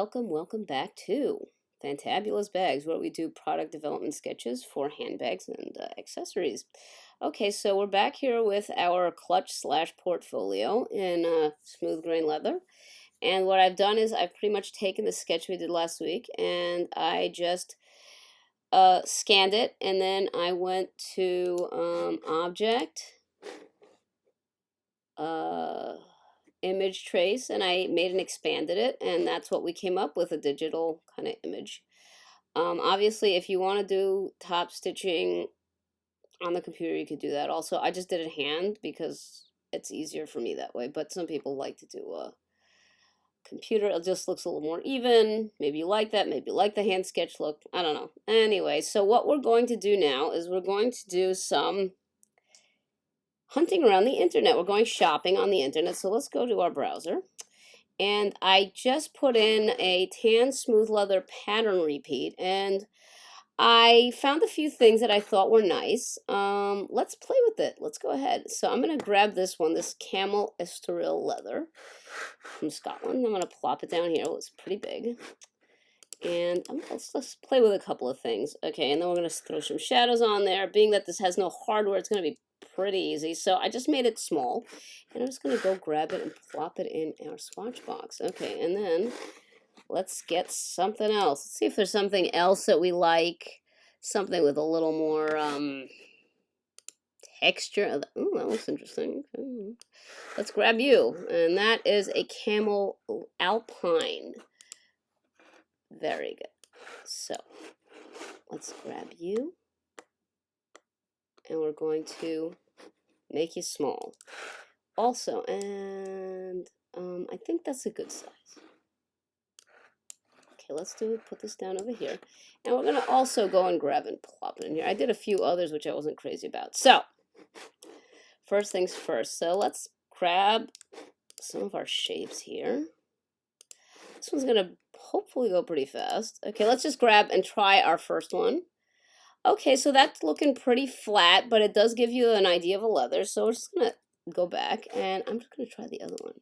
Welcome back to Fantabulous Bags, where we do product development sketches for handbags and accessories. Okay, so we're back here with our clutch slash portfolio in smooth grain leather. And what I've done is I've pretty much taken the sketch we did last week and I just scanned it, and then I went to Object, uh, Image Trace, and I made and expanded it, and that's what we came up with, a digital kind of image. Obviously, if you want to do top stitching on the computer, you could do that. Also, I just did it hand because it's easier for me that way, but some people like to do a computer. It just looks a little more even. Maybe you like that, maybe you like the hand sketch look. I don't know. Anyway, so what we're going to do now is we're going to do some hunting around the internet. We're going shopping on the internet, so let's go to our browser. And I just put in a tan smooth leather pattern repeat, and I found a few things that I thought were nice. Let's play with it. Let's go ahead. So I'm going to grab this one, this camel estoril leather from Scotland. I'm going to plop it down here. It's pretty big. And let's play with a couple of things. Okay, and then we're going to throw some shadows on there. Being that this has no hardware, it's going to be pretty easy. So I just made it small. And I'm just going to go grab it and plop it in our swatch box. Okay, and then let's get something else. Let's see if there's something else that we like. Something with a little more texture. Oh, that looks interesting. Okay. Let's grab you. And that is a camel alpine. Very good. So let's grab you. And we're going to make you small. Also, and I think that's a good size. Okay, let's put this down over here. And we're going to also go and grab and plop it in here. I did a few others which I wasn't crazy about. So, first things first. So let's grab some of our shapes here. This one's going to hopefully go pretty fast. Okay, let's just grab and try our first one. Okay, so that's looking pretty flat, but it does give you an idea of a leather. So we're just going to go back, and I'm just going to try the other one.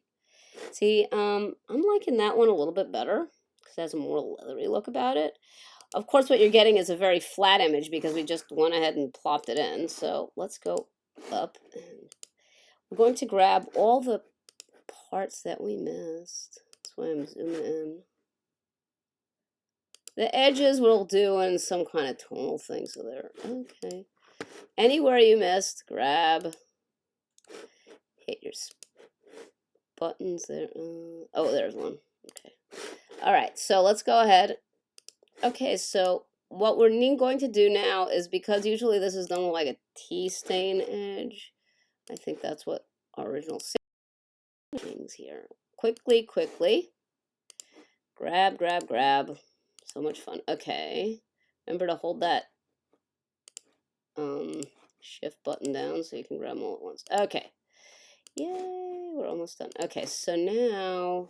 See, I'm liking that one a little bit better because it has a more leathery look about it. Of course, what you're getting is a very flat image because we just went ahead and plopped it in. So let's go up, and we're going to grab all the parts that we missed. That's why I'm zooming in. The edges we'll do in some kind of tonal thing, so there. Okay. Anywhere you missed, grab. Hit your buttons there. Oh, there's one. Okay. All right, so let's go ahead. Okay, so what we're going to do now is, because usually this is done with like a tea stain edge, I think that's what our original things here. Quickly. Grab. So much fun. Okay. Remember to hold that shift button down so you can grab them all at once. Okay. Yay, we're almost done. Okay, so now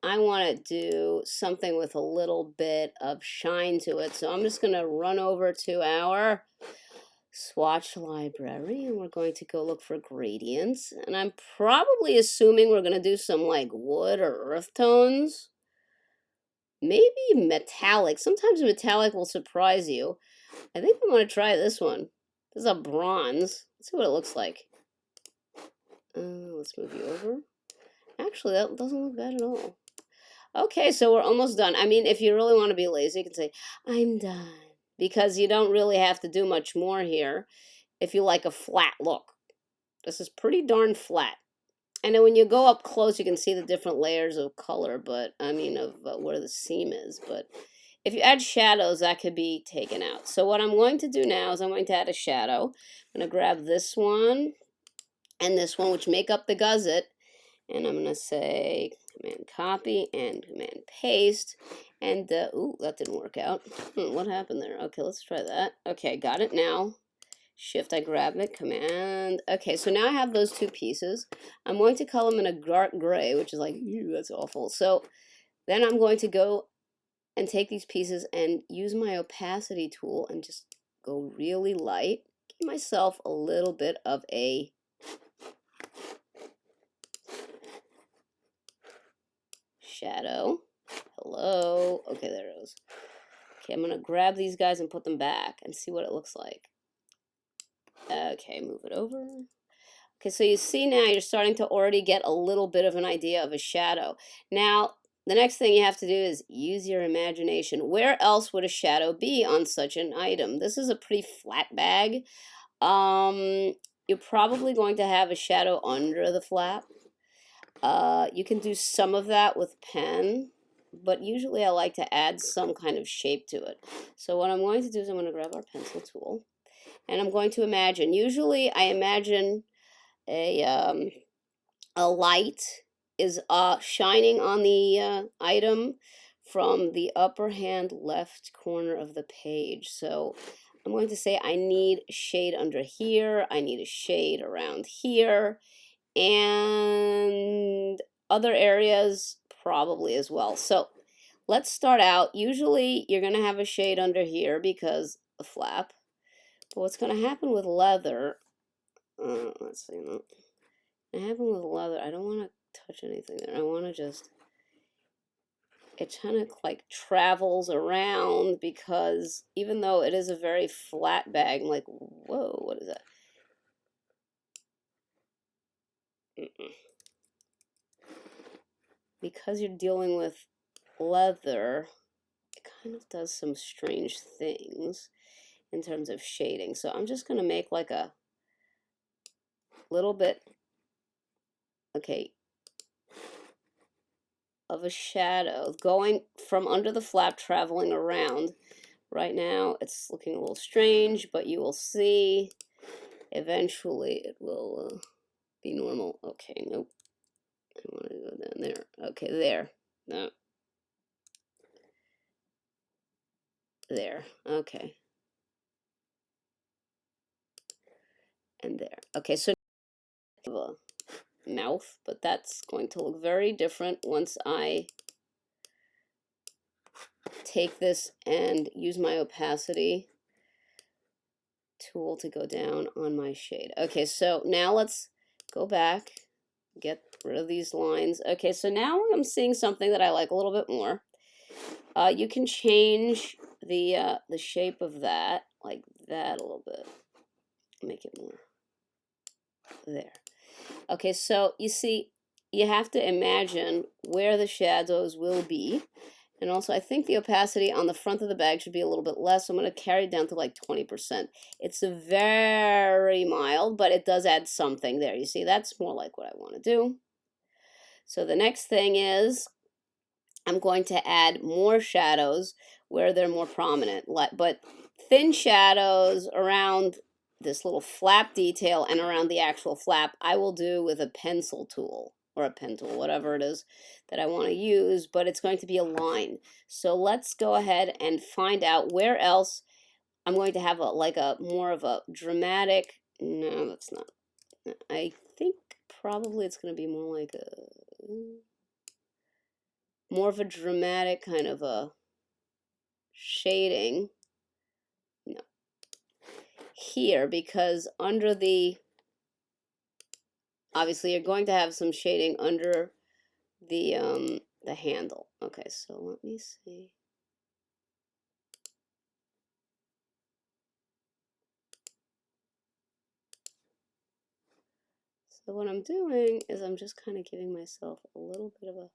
I want to do something with a little bit of shine to it. So I'm just going to run over to our swatch library, and we're going to go look for gradients. And I'm probably assuming we're going to do some like wood or earth tones. Maybe metallic. Sometimes metallic will surprise you. I think I'm going to try this one. This is a bronze. Let's see what it looks like. Let's move you over. Actually, that doesn't look bad at all. Okay, so we're almost done. I mean, if you really want to be lazy, you can say, I'm done. Because you don't really have to do much more here if you like a flat look. This is pretty darn flat. And then when you go up close, you can see the different layers of color, but I mean, of where the seam is. But if you add shadows, that could be taken out. So what I'm going to do now is I'm going to add a shadow. I'm going to grab this one and this one, which make up the gusset. And I'm going to say Command Copy and Command Paste. And, ooh, that didn't work out. What happened there? Okay, let's try that. Okay, got it now. Shift, I grab it, Command. Okay, so now I have those two pieces. I'm going to color them in a dark gray, which is like, ew, that's awful. So then I'm going to go and take these pieces and use my opacity tool and just go really light. Give myself a little bit of a shadow. Hello. Okay, there it is. Okay, I'm gonna grab these guys and put them back and see what it looks like. Okay, move it over. Okay, so you see now you're starting to already get a little bit of an idea of a shadow. Now, the next thing you have to do is use your imagination. Where else would a shadow be on such an item? This is a pretty flat bag. You're probably going to have a shadow under the flap. You can do some of that with pen, but usually I like to add some kind of shape to it. So what I'm going to do is I'm going to grab our pencil tool, and I'm going to imagine. Usually I imagine a light is shining on the item from the upper hand left corner of the page. So I'm going to say I need a shade under here, I need a shade around here, and other areas probably as well. So let's start out. Usually you're going to have a shade under here because a flap. But what's going to happen with leather, let's see, no. What happened with leather, I don't want to touch anything there. I want to just, it kind of like travels around because even though it is a very flat bag, I'm like, whoa, what is that? Because you're dealing with leather, it kind of does some strange things in terms of shading. So I'm just going to make like a little bit, okay, of a shadow going from under the flap traveling around. Right now it's looking a little strange, but you will see eventually it will be normal. Okay, nope. I want to go down there. Okay, there. No. There. Okay. And there. Okay, so I have a mouth, but that's going to look very different once I take this and use my opacity tool to go down on my shade. Okay, so now let's go back, get rid of these lines. Okay, so now I'm seeing something that I like a little bit more. You can change the shape of that, like that a little bit. Make it more there. Okay, so you see, you have to imagine where the shadows will be. And also, I think the opacity on the front of the bag should be a little bit less. So I'm going to carry it down to like 20%. It's a very mild, but it does add something there. You see, that's more like what I want to do. So the next thing is I'm going to add more shadows where they're more prominent. But thin shadows around this little flap detail and around the actual flap, I will do with a pencil tool or a pen tool, whatever it is that I want to use, but it's going to be a line. So let's go ahead and find out where else I'm going to have a more of a dramatic, no, that's not. I think probably it's going to be more like more of a dramatic kind of a shading. No. Here, because under obviously you're going to have some shading under the handle. Okay, so let me see. So what I'm doing is I'm just kind of giving myself a little bit of a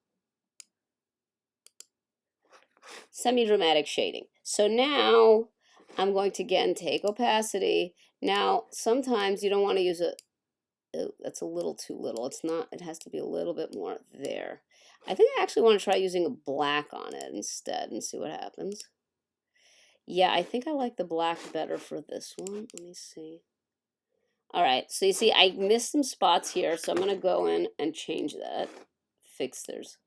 semi-dramatic shading. So now I'm going to again take opacity. Now sometimes you don't want to use that's a little too little. It's not, it has to be a little bit more there. I think I actually want to try using a black on it instead and see what happens. Yeah, I think I like the black better for this one. Let me see. All right, so you see I missed some spots here, so I'm going to go in and change that. Fix, there's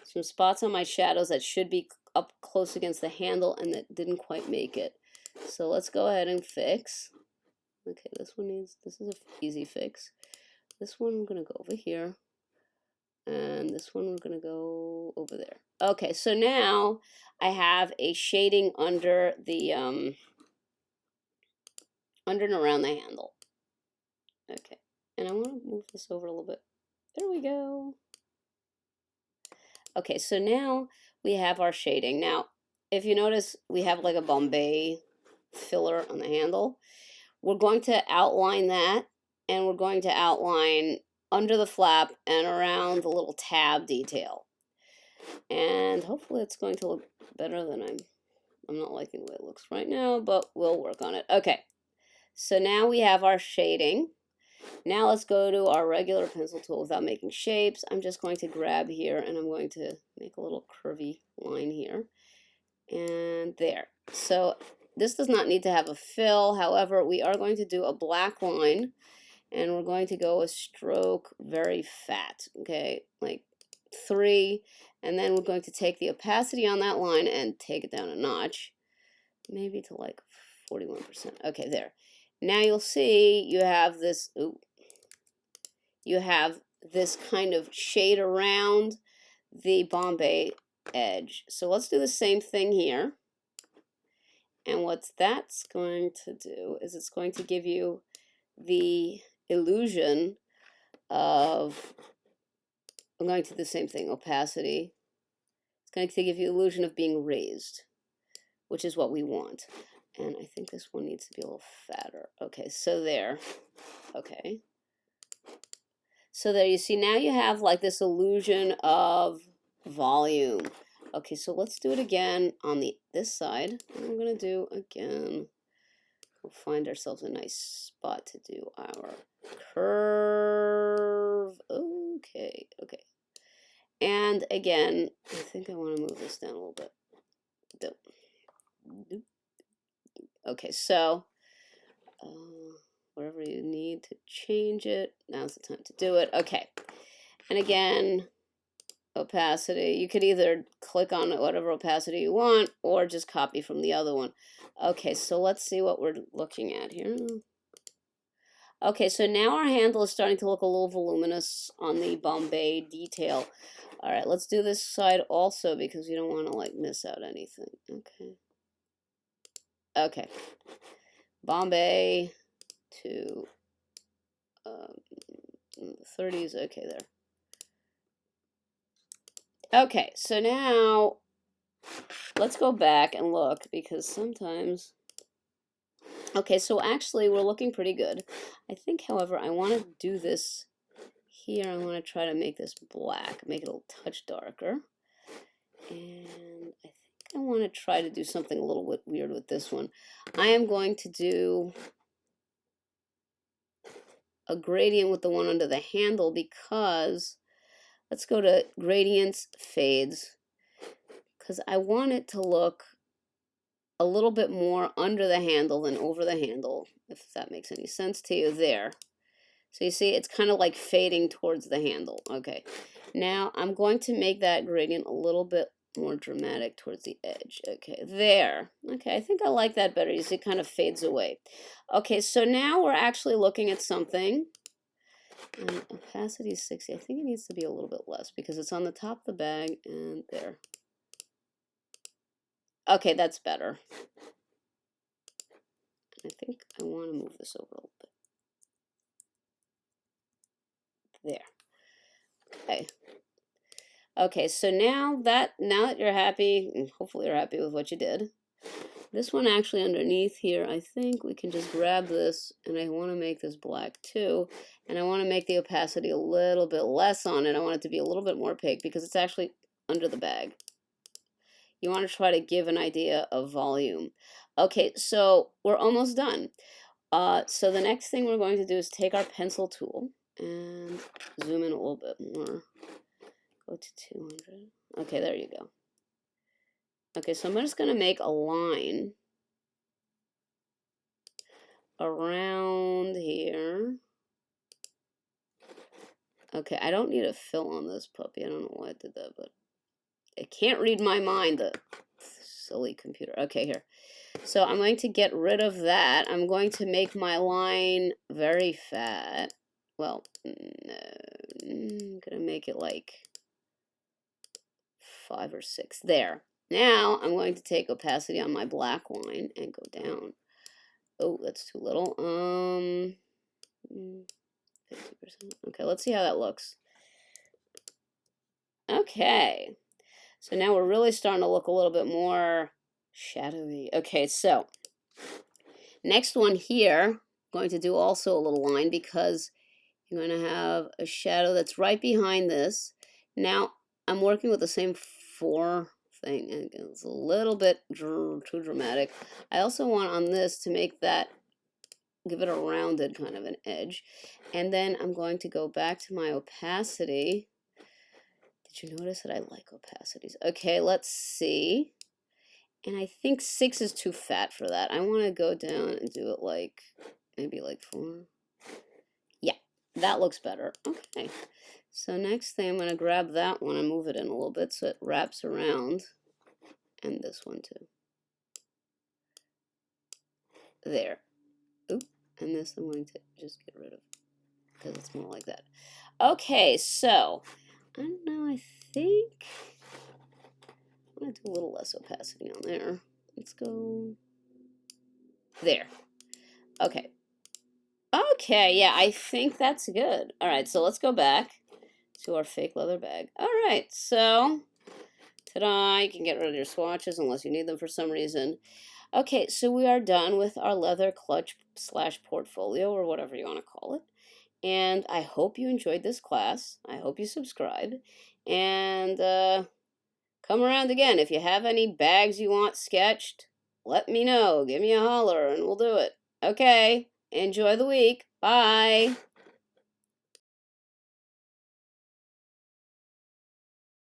some spots on my shadows that should be up close against the handle and that didn't quite make it. So let's go ahead and fix. Okay, this one needs, this is an easy fix. This one I'm going to go over here. And this one we're going to go over there. Okay, so now I have a shading under the, under and around the handle. Okay, and I want to move this over a little bit. There we go. Okay, so now we have our shading. Now, if you notice, we have like a Bombay filler on the handle. We're going to outline that, and we're going to outline under the flap and around the little tab detail. And hopefully it's going to look better than I'm not liking the way it looks right now, but we'll work on it. Okay, so now we have our shading. Now let's go to our regular pencil tool without making shapes. I'm just going to grab here and I'm going to make a little curvy line here. And there. So this does not need to have a fill. However, we are going to do a black line and we're going to go a stroke very fat. Okay, like 3. And then we're going to take the opacity on that line and take it down a notch. Maybe to like 41%. Okay, there. Now you'll see you have this, you have this kind of shade around the Bombay edge. So let's do the same thing here. And what that's going to do is it's going to give you the illusion of, I'm going to do the same thing, opacity. It's going to give you the illusion of being raised, which is what we want. And I think this one needs to be a little fatter. Okay, so there. Okay. So there, you see, now you have like this illusion of volume. Okay, so let's do it again on this side. And we're going to do again, we'll find ourselves a nice spot to do our curve. Okay, okay. And again, I think I want to move this down a little bit. Okay, so wherever you need to change it, now's the time to do it. Okay, and again, opacity. You could either click on whatever opacity you want or just copy from the other one. Okay, so let's see what we're looking at here. Okay, so now our handle is starting to look a little voluminous on the Bombay detail. All right, let's do this side also because you don't want to like miss out anything. Okay. Okay. Bombay to 30s. Okay, there. Okay, so now let's go back and look because sometimes. Okay, so actually we're looking pretty good. I think, however, I want to do this here. I want to try to make this black, make it a little touch darker. And I think I want to try to do something a little bit weird with this one. I am going to do a gradient with the one under the handle because, let's go to gradients, fades, because I want it to look a little bit more under the handle than over the handle, if that makes any sense to you there. So you see, it's kind of like fading towards the handle. Okay, now I'm going to make that gradient a little bit more dramatic towards the edge. Okay, there. Okay, I think I like that better. You see, it kind of fades away. Okay, so now we're actually looking at something. And opacity is 60. I think it needs to be a little bit less because it's on the top of the bag and there. Okay, that's better. I think I want to move this over a little bit. There. Okay. Okay, so now that you're happy, and hopefully you're happy with what you did, this one actually underneath here, I think we can just grab this, and I want to make this black too, and I want to make the opacity a little bit less on it. I want it to be a little bit more opaque because it's actually under the bag. You want to try to give an idea of volume. Okay, so we're almost done. So the next thing we're going to do is take our pencil tool and zoom in a little bit more. Go to 200. Okay, there you go. Okay, so I'm just going to make a line around here. Okay, I don't need a fill on this puppy. I don't know why I did that, but it can't read my mind, the silly computer. Okay, here. So I'm going to get rid of that. I'm going to make my line very fat. Well, no, I'm going to make it like 5 or 6. There. Now I'm going to take opacity on my black line and go down. Oh, that's too little. 50%. Okay, let's see how that looks. Okay. So now we're really starting to look a little bit more shadowy. Okay, so next one here, I'm going to do also a little line because you're going to have a shadow that's right behind this. Now I'm working with the same 4 thing, and it's a little bit too dramatic. I also want on this to make that, give it a rounded kind of an edge. And then I'm going to go back to my opacity. Did you notice that I like opacities? Okay, let's see. And I think 6 is too fat for that. I want to go down and do it like, maybe like 4. Yeah, that looks better. Okay. So next thing, I'm going to grab that one and move it in a little bit so it wraps around. And this one too. There. Oop. And this I'm going to just get rid of because it's more like that. Okay, so I don't know, I think I'm going to do a little less opacity on there. Let's go there. Okay. Okay, yeah, I think that's good. All right, so let's go back to our fake leather bag. All right, so ta-da, you can get rid of your swatches unless you need them for some reason. Okay, so we are done with our leather clutch slash portfolio, or whatever you want to call it. And I hope you enjoyed this class. I hope you subscribe. And come around again. If you have any bags you want sketched, let me know. Give me a holler and we'll do it. Okay, enjoy the week. Bye.